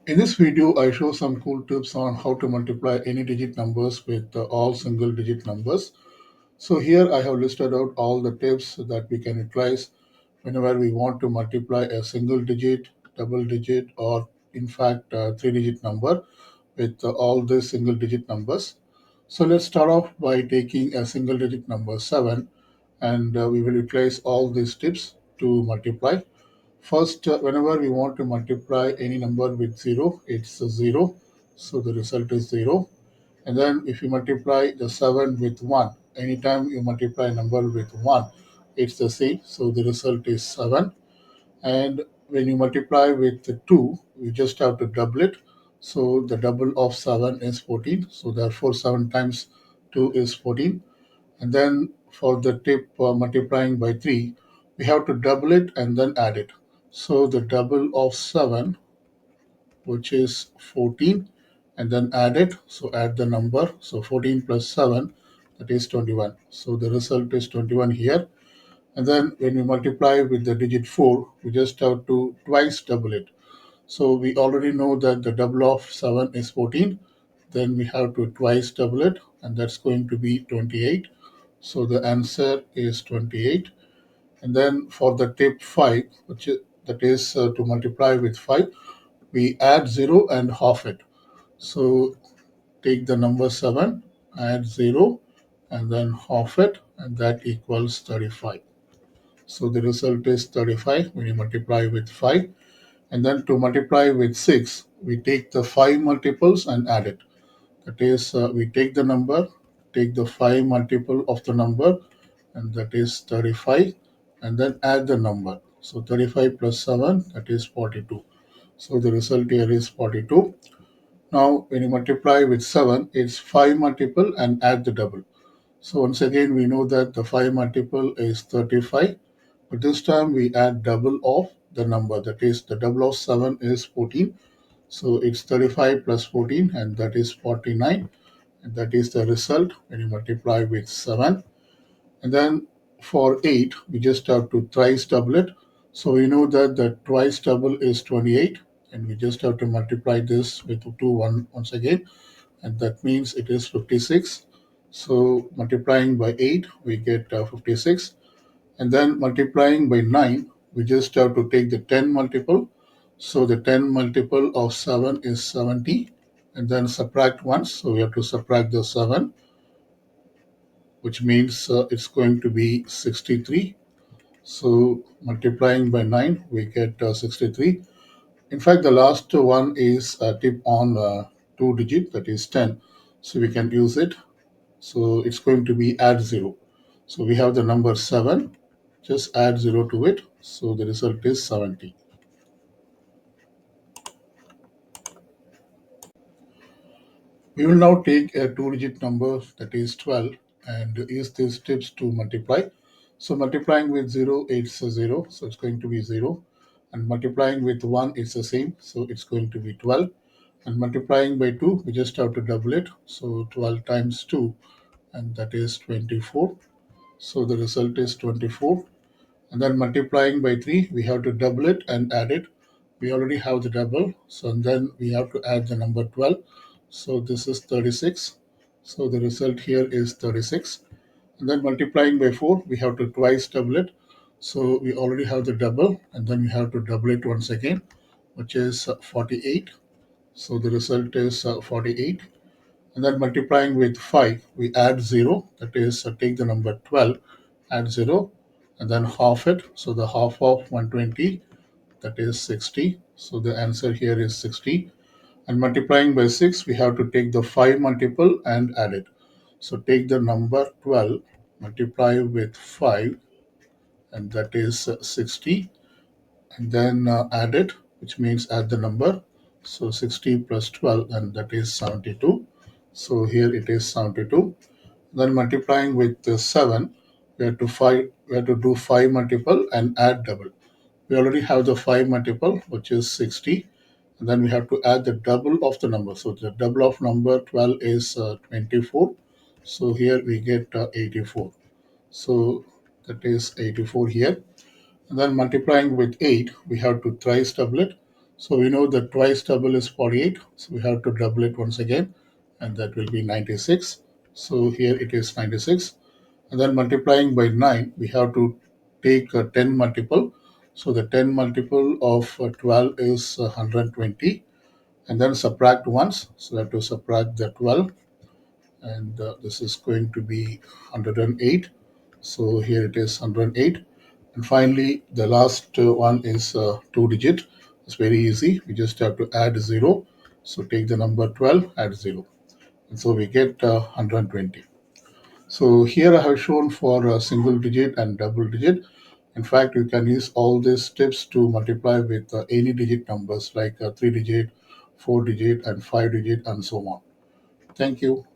In this video, I show some cool tips on how to multiply any digit numbers with all single digit numbers. So here I have listed out all the tips that we can utilize whenever we want to multiply a single digit, double digit, or in fact three-digit number with all the single digit numbers. So let's start off by taking a single digit number 7, and we will utilize all these tips to multiply. First, whenever we want to multiply any number with 0, it's a 0. So the result is 0. And then if you multiply the 7 with 1, anytime you multiply a number with 1, it's the same. So the result is 7. And when you multiply with the 2, you just have to double it. So the double of 7 is 14. So therefore 7 times 2 is 14. And then for the tip multiplying by 3, we have to double it and then add it. So the double of 7, which is 14, and then add it. So add the number. So 14 plus 7, that is 21. So the result is 21 here. And then when we multiply with the digit 4, we just have to twice double it. So we already know that the double of 7 is 14. Then we have to twice double it, and that's going to be 28. So the answer is 28. And then for the tip 5, that is to multiply with 5, we add 0 and half it. So take the number 7, add 0, and then half it, and that equals 35. So the result is 35 when you multiply with 5. And then to multiply with 6, we take the 5 multiples and add it. That is, we take the number, take the 5 multiple of the number, and that is 35, and then add the number. So 35 plus 7, that is 42. So the result here is 42. Now, when you multiply with 7, it's 5 multiple and add the double. So once again, we know that the 5 multiple is 35, but this time we add double of the number. That is, the double of 7 is 14. So it's 35 plus 14, and that is 49. And that is the result when you multiply with 7. And then for 8, we just have to thrice double it. So we know that the twice double is 28, and we just have to multiply this with 2 once again, and that means it is 56. So multiplying by 8, we get 56. And then multiplying by 9, we just have to take the 10 multiple. So the 10 multiple of 7 is 70, and then subtract once. So we have to subtract the 7, which means it's going to be 63. So multiplying by 9, we get 63. In fact, the last one is a tip on two digit, that is 10. So we can use it. So it's going to be add 0. So we have the number 7, just add 0 to it. So the result is 70. We will now take a two-digit number, that is 12, and use these tips to multiply. So multiplying with 0, it's a 0, so it's going to be 0. And multiplying with 1, it's the same, so it's going to be 12. And multiplying by 2, we just have to double it. So 12 times 2, and that is 24. So the result is 24. And then multiplying by 3, we have to double it and add it. We already have the double, so then we have to add the number 12. So this is 36. So the result here is 36. And then multiplying by 4, we have to twice double it. So we already have the double, and then we have to double it once again, which is 48. So the result is 48. And then multiplying with 5, we add 0, that is, take the number 12, add 0, and then half it. So the half of 120, that is 60. So the answer here is 60. And multiplying by 6, we have to take the 5 multiple and add it. So take the number 12, multiply with 5, and that is 60, and then add it, which means add the number. So 60 plus 12, and that is 72. So here it is 72. Then multiplying with 7, we have to do 5 multiple and add double. We already have the 5 multiple, which is 60, and then we have to add the double of the number. So the double of number 12 is 24. So here we get 84. So that is 84 here. And then multiplying with 8, we have to thrice double it. So we know that twice double is 48. So we have to double it once again, and that will be 96. So here it is 96. And then multiplying by 9, we have to take a 10 multiple. So the 10 multiple of 12 is 120. And then subtract once. So we have to subtract the 12. And this is going to be 108. So here it is 108. And finally, the last one is two digit. It's very easy. We just have to add 0. So take the number 12, add 0. And so we get 120. So here I have shown for a single digit and double digit. In fact, you can use all these tips to multiply with any digit numbers like 3 digit, 4 digit, and 5 digit, and so on. Thank you.